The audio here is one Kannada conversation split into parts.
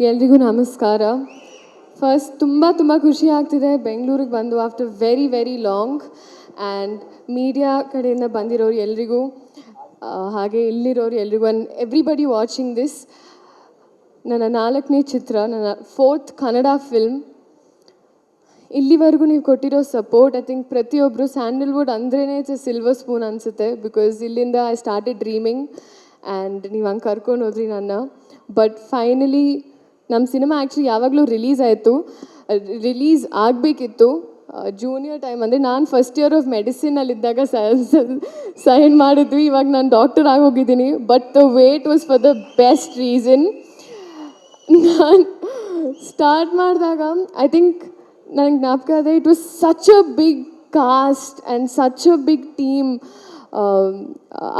ಎಲ್ರಿಗೂ ನಮಸ್ಕಾರ. ಫಸ್ಟ್ ತುಂಬ ಖುಷಿ ಆಗ್ತಿದೆ ಬೆಂಗಳೂರಿಗೆ ಬಂದು after very long. And media ಕಡೆಯಿಂದ ಬಂದಿರೋರು ಎಲ್ರಿಗೂ ಹಾಗೆ ಇಲ್ಲಿರೋರು ಎಲ್ರಿಗೂ ಆ್ಯಂಡ್ ಎವ್ರಿಬಡಿ ವಾಚಿಂಗ್ ದಿಸ್. ನನ್ನ 4ನೇ ಚಿತ್ರ, ನನ್ನ 4th ಕನ್ನಡ ಫಿಲ್ಮ್. ಇಲ್ಲಿವರೆಗೂ ನೀವು ಕೊಟ್ಟಿರೋ ಸಪೋರ್ಟ್, ಐ ಥಿಂಕ್ ಪ್ರತಿಯೊಬ್ಬರು ಸ್ಯಾಂಡಲ್ವುಡ್ ಅಂದ್ರೇ ಇಟ್ಸ್ ಎ ಸಿಲ್ವರ್ ಸ್ಪೂನ್ ಅನಿಸುತ್ತೆ. ಬಿಕಾಸ್ ಇಲ್ಲಿಂದ ಐ ಸ್ಟಾರ್ಟೆಡ್ ಡ್ರೀಮಿಂಗ್ ಆ್ಯಂಡ್ ನೀವು ಹಂಗೆ ಕರ್ಕೊಂಡು ಹೋದ್ರಿ ನನ್ನ. ಬಟ್ ಫೈನಲಿ ನಮ್ಮ ಸಿನಿಮಾ ಆ್ಯಕ್ಚುಲಿ ಯಾವಾಗಲೂ ರಿಲೀಸ್ ಆಗಬೇಕಿತ್ತು ಜೂನಿಯರ್ ಟೈಮ್. ಅಂದರೆ ನಾನು ಫಸ್ಟ್ ಇಯರ್ ಆಫ್ ಮೆಡಿಸಿನಲ್ಲಿದ್ದಾಗ ಸೈನ್ ಮಾಡಿದ್ವಿ. ಇವಾಗ ನಾನು ಡಾಕ್ಟರ್ ಆಗೋಗಿದ್ದೀನಿ. But the wait was for the best reason. ನಾನು ಸ್ಟಾರ್ಟ್ ಮಾಡಿದಾಗ ಐ ಥಿಂಕ್ ನನಗೆ ಜ್ಞಾಪಕ ಇದೆ, it was such a big cost and such a big team.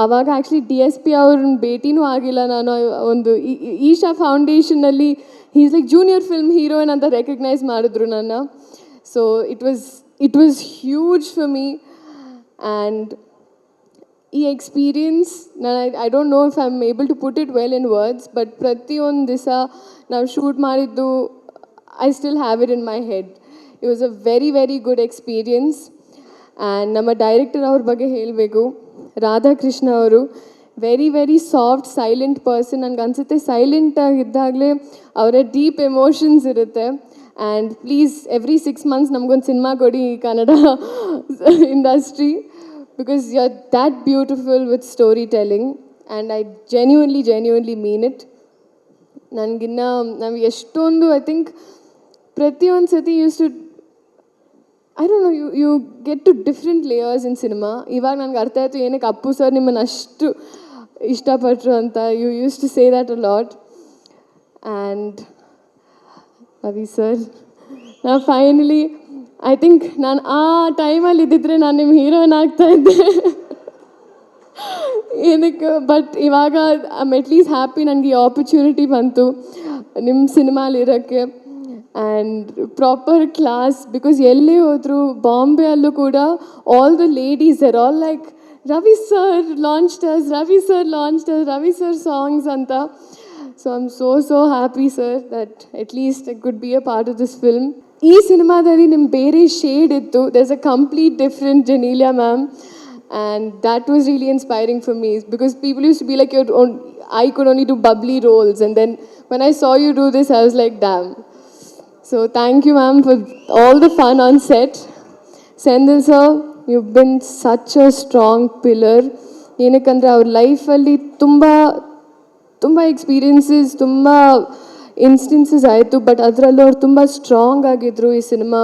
ಆವಾಗ ಆ್ಯಕ್ಚುಲಿ DSP ಅವ್ರನ್ನ ಭೇಟಿನೂ ಆಗಿಲ್ಲ ನಾನು. ಒಂದು ಈಶಾ ಫೌಂಡೇಶನ್ನಲ್ಲಿ is like junior film heroine ಅಂತ ರೆಕಗ್ನೈಸ್ ಮಾಡಿದ್ರು ನನ್ನ. So it was huge for me. And ಈ ಎಕ್ಸ್ಪೀರಿಯನ್ಸ್ ನಾನು I don't know if I am able to put it well in words. But ಪ್ರತಿಯೊಂದು ದಿವಸ ನಾವು ಶೂಟ್ ಮಾಡಿದ್ದು I still have it in my head. It was a very good experience. And ನಮ್ಮ ಡೈರೆಕ್ಟರ್ ಅವ್ರ ಬಗ್ಗೆ ಹೇಳಬೇಕು, ರಾಧಾಕೃಷ್ಣ ಅವರು. Very soft silent person. ನನಗೆ ಅನಿಸುತ್ತೆ ಸೈಲೆಂಟಾಗಿದ್ದಾಗಲೇ ಅವರ ಡೀಪ್ ಎಮೋಷನ್ಸ್ ಇರುತ್ತೆ. ಆ್ಯಂಡ್ ಪ್ಲೀಸ್ ಎವ್ರಿ 6 months ನಮಗೊಂದು ಸಿನಿಮಾ ಕೊಡಿ Kannada industry. Because you are that beautiful with story telling. And I genuinely mean it. ನಾವು ಎಷ್ಟೊಂದು ಐ ಥಿಂಕ್ ಪ್ರತಿಯೊಂದು ಸತಿ I don't know, you get to different layers in cinema. ಇವಾಗ ನನಗೆ ಅರ್ಥ ಆಯಿತು ಏನಕ್ಕೆ ಅಪ್ಪು ಸರ್ ನಿಮ್ಮನ್ನು ಅಷ್ಟು ಇಷ್ಟಪಟ್ಟರು ಅಂತ. You use to say that a lot. And Ravi sir, ನಾನು ಫೈನಲಿ ಐ ಥಿಂಕ್ ನಾನು ಆ ಟೈಮಲ್ಲಿ ಇದ್ದಿದ್ರೆ ನಾನು ನಿಮ್ಮ ಹೀರೋಯಿನ್ ಆಗ್ತಾಯಿದ್ದೆ ಏನಕ್ಕೆ. ಬಟ್ ಇವಾಗ ಐ ಆಮ್ ಅಟ್ಲೀಸ್ಟ್ ಹ್ಯಾಪಿ ನನಗೆ ಈ ಆಪರ್ಚುನಿಟಿ ಬಂತು ನಿಮ್ಮ ಸಿನಿಮಾಲಿರೋಕ್ಕೆ. And proper class. ಬಿಕಾಸ್ ಎಲ್ಲೇ ಹೋದ್ರು ಬಾಂಬೆ ಅಲ್ಲೂ ಕೂಡ all the ladies are all like Ravi sir launched us, Ravi sir songs ಅಂತ. So I am so happy sir that at least I could be a part of this film. ಈ ಸಿನಿಮಾದಲ್ಲಿ ನಿಮ್ಗೆ ಬೇರೆ ಶೇಡ್ ಇತ್ತು. There is a complete different Genelia ma'am. And that was really inspiring for me because people used to be like, I could only do bubbly roles. And then when I saw you do this, I was like, damn. So thank you, ma'am, for all the fun on set. Sendil sir, you've been such a strong pillar. ಏನಕ್ಕಂದರೆ ಅವ್ರ ಲೈಫಲ್ಲಿ ತುಂಬ ಎಕ್ಸ್ಪೀರಿಯನ್ಸಸ್, ತುಂಬ ಇನ್ಸ್ಟೆನ್ಸಸ್ ಆಯಿತು. ಬಟ್ ಅದರಲ್ಲೂ ಅವ್ರು ತುಂಬ ಸ್ಟ್ರಾಂಗ್ ಆಗಿದ್ದರು ಈ ಸಿನಿಮಾ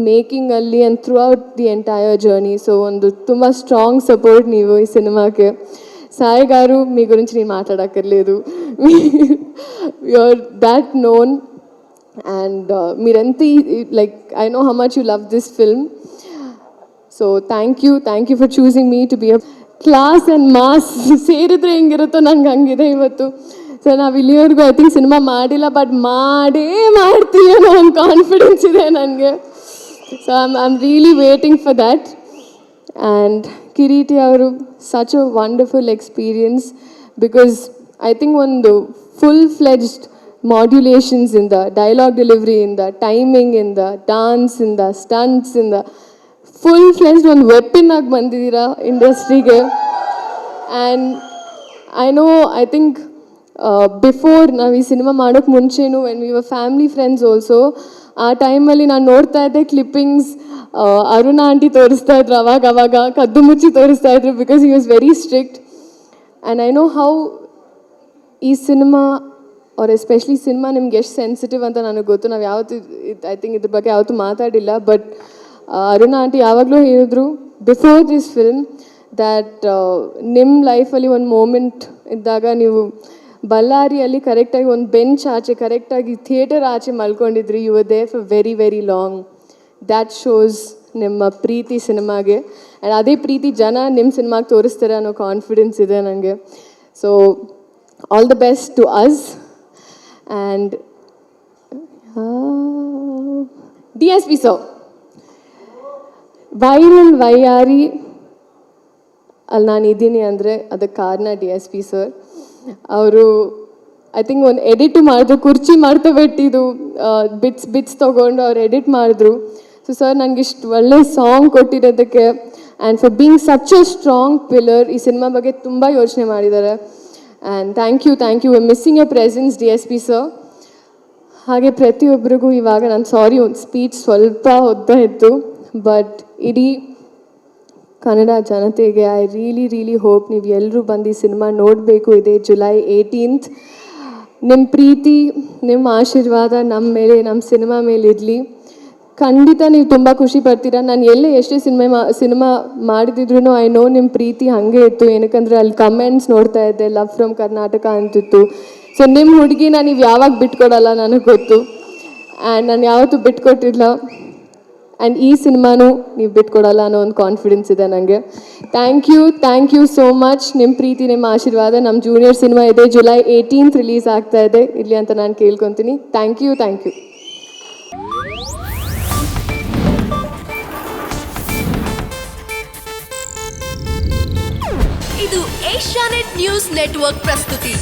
ಮೇಕಿಂಗಲ್ಲಿ and throughout the entire journey. So ಒಂದು ತುಂಬ ಸ್ట్రాంగ్ సపోర్ట్ ನೀವು ఈ సినిమాకి. సాయి గారు మీ గురించి నేను మాట్లాడక్కర్లేదు, యూఆర్ దాట్ నోన్. అండ్ మీరెంత like I know how much you love this film. So thank you for choosing me to be a class and mass. ಸೇರಿದ್ರೆ ಹೆಂಗಿರುತ್ತೋ ನಂಗೆ ಹಂಗಿದೆ ಇವತ್ತು. ಸೊ ನಾವು ಇಲ್ಲಿವರೆಗೂ ಐ ಥಿಂಕ್ ಸಿನಿಮಾ ಮಾಡಿಲ್ಲ, ಬಟ್ ಮಾಡ್ತೀವಿ ಅನ್ನೋ ಒಂದು ಕಾನ್ಫಿಡೆನ್ಸ್ ಇದೆ ನನಗೆ. So I'm really waiting for that. And Kiriti avaru, such a wonderful experience because I think ಒಂದು full-fledged modulations in the dialogue delivery, in the timing, in the dance, in the stunts, in the full-fledged ಒಂದು weapon ಆಗಿ ಬಂದಿದ್ದೀರಾ ಇಂಡಸ್ಟ್ರಿಗೆ. And I know, I think before ನಾವು ಈ ಸಿನಿಮಾ ಮಾಡೋಕ್ಕೆ ಮುಂಚೆನೂ when we were family friends also, ಆ ಟೈಮಲ್ಲಿ ನಾನು ನೋಡ್ತಾ ಇದ್ದೆ ಕ್ಲಿಪ್ಪಿಂಗ್ಸ್. ಅರುಣಾ ಆಂಟಿ ತೋರಿಸ್ತಾ ಇದ್ರು ಅವಾಗ ಕದ್ದು ಮುಚ್ಚಿ ತೋರಿಸ್ತಾ ಇದ್ರು because he was very strict. And I know how ಈ ಸಿನಿಮಾ ಆರ್ ಎಸ್ಪೆಷಲಿ ಸಿನಿಮಾ ನಿಮ್ಗೆ ಎಷ್ಟು ಸೆನ್ಸಿಟಿವ್ ಅಂತ ನನಗೆ ಗೊತ್ತು. ನಾವು ಯಾವತ್ತೂ ಐ ಥಿಂಕ್ ಇದ್ರ ಬಗ್ಗೆ ಯಾವತ್ತೂ ಮಾತಾಡಿಲ್ಲ. ಬಟ್ ಅರುಣಾ ಆಂಟಿ ಯಾವಾಗಲೂ ಹೇಳಿದ್ರು ಬಿಫೋರ್ ದಿಸ್ ಫಿಲ್ಮ್ ದ್ಯಾಟ್ ನಿಮ್ಮ ಲೈಫಲ್ಲಿ ಒಂದು ಮೂಮೆಂಟ್ ಇದ್ದಾಗ ನೀವು ಬಳ್ಳಾರಿಯಲ್ಲಿ ಕರೆಕ್ಟಾಗಿ ಒಂದು ಬೆಂಚ್ ಆಚೆ ಕರೆಕ್ಟಾಗಿ ಥಿಯೇಟರ್ ಆಚೆ ಮಲ್ಕೊಂಡಿದ್ರಿ. You were there for very long. That shows ನಿಮ್ಮ ಪ್ರೀತಿ ಸಿನಿಮಾಗೆ. ಆ್ಯಂಡ್ ಅದೇ ಪ್ರೀತಿ ಜನ ನಿಮ್ಮ ಸಿನಿಮಾಗೆ ತೋರಿಸ್ತಾರೆ ಅನ್ನೋ ಕಾನ್ಫಿಡೆನ್ಸ್ ಇದೆ ನನಗೆ. So all the best to us. And DSP sir, viral Vayyari ಅಲ್ಲಿ ನಾನು ಇದ್ದೀನಿ ಅಂದರೆ ಅದಕ್ಕೆ ಕಾರಣ DSP ಸರ್. ಅವರು ಐ ಥಿಂಕ್ ಒಂದು ಎಡಿಟ್ ಮಾಡಿದ್ರು, ಕುರ್ಚಿ ಮಾಡ್ತಾ ಬಿಟ್ಟಿದ್ದು ಬಿಟ್ಸ್ ತೊಗೊಂಡು ಅವ್ರು ಎಡಿಟ್ ಮಾಡಿದ್ರು. ಸೊ ಸರ್ ನನಗೆ ಇಷ್ಟು ಒಳ್ಳೆ ಸಾಂಗ್ ಕೊಟ್ಟಿರೋದಕ್ಕೆ and for being such a strong pillar, ಈ ಸಿನಿಮಾ ಬಗ್ಗೆ ತುಂಬ ಯೋಚನೆ ಮಾಡಿದ್ದಾರೆ. And thank you missing a presence DSP sir. ಹಾಗೆ ಪ್ರತಿಯೊಬ್ಬರಿಗೂ ಇವಾಗ ನಾನು ಸಾರಿ ಒಂದು ಸ್ಪೀಚ್ ಸ್ವಲ್ಪ ಉದ್ದ ಇತ್ತು, ಬಟ್ ಇಡೀ ಕನ್ನಡ ಜನತೆಗೆ ಐ ರಿಯಲಿ ಹೋಪ್ ನೀವು ಎಲ್ಲರೂ ಬಂದು ಈ ಸಿನಿಮಾ ನೋಡಬೇಕು. ಇದೆ July 18th. ನಿಮ್ಮ ಪ್ರೀತಿ, ನಿಮ್ಮ ಆಶೀರ್ವಾದ ನಮ್ಮ ಮೇಲೆ, ನಮ್ಮ ಸಿನಿಮಾ ಮೇಲೆ ಇರಲಿ. ಖಂಡಿತ ನೀವು ತುಂಬ ಖುಷಿ ಪಡ್ತೀರಾ. ನಾನು ಎಲ್ಲೇ ಎಷ್ಟೇ ಸಿನಿಮಾ ಮಾಡಿದ್ರು ಐ ನೋ ನಿಮ್ಮ ಪ್ರೀತಿ ಹಾಗೆ ಇತ್ತು. ಏನಕ್ಕಂದರೆ ಅಲ್ಲಿ ಕಮೆಂಟ್ಸ್ ನೋಡ್ತಾ ಇದ್ದೆ, ಲವ್ ಫ್ರಮ್ ಕರ್ನಾಟಕ ಅಂತಿತ್ತು. ಸೊ ನಿಮ್ಮ ಹುಡುಗಿನ ನೀವು ಯಾವಾಗ ಬಿಟ್ಕೊಡಲ್ಲ ನನಗೆ ಗೊತ್ತು, ಆ್ಯಂಡ್ ನಾನು ಯಾವತ್ತೂ ಬಿಟ್ಕೊಟ್ಟಿಲ್ಲ. ಆ್ಯಂಡ್ ಈ ಸಿನಿಮಾನೂ ನೀವು ಬಿಟ್ಕೊಡಲ್ಲ ಅನ್ನೋ ಒಂದು ಕಾನ್ಫಿಡೆನ್ಸ್ ಇದೆ ನನಗೆ. Thank you so much. ನಿಮ್ಮ ಪ್ರೀತಿ, ನಿಮ್ಮ ಆಶೀರ್ವಾದ. ನಮ್ಮ ಜೂನಿಯರ್ ಸಿನಿಮಾ ಇದೆ July 18th ರಿಲೀಸ್ ಆಗ್ತಾ ಇದೆ, ಇರಲಿ ಅಂತ ನಾನು ಕೇಳ್ಕೊತೀನಿ. Thank you. ಇದು ಏಷ್ಯಾನೆಟ್ ನ್ಯೂಸ್ ನೆಟ್ವರ್ಕ್ ಪ್ರಸ್ತುತಿ.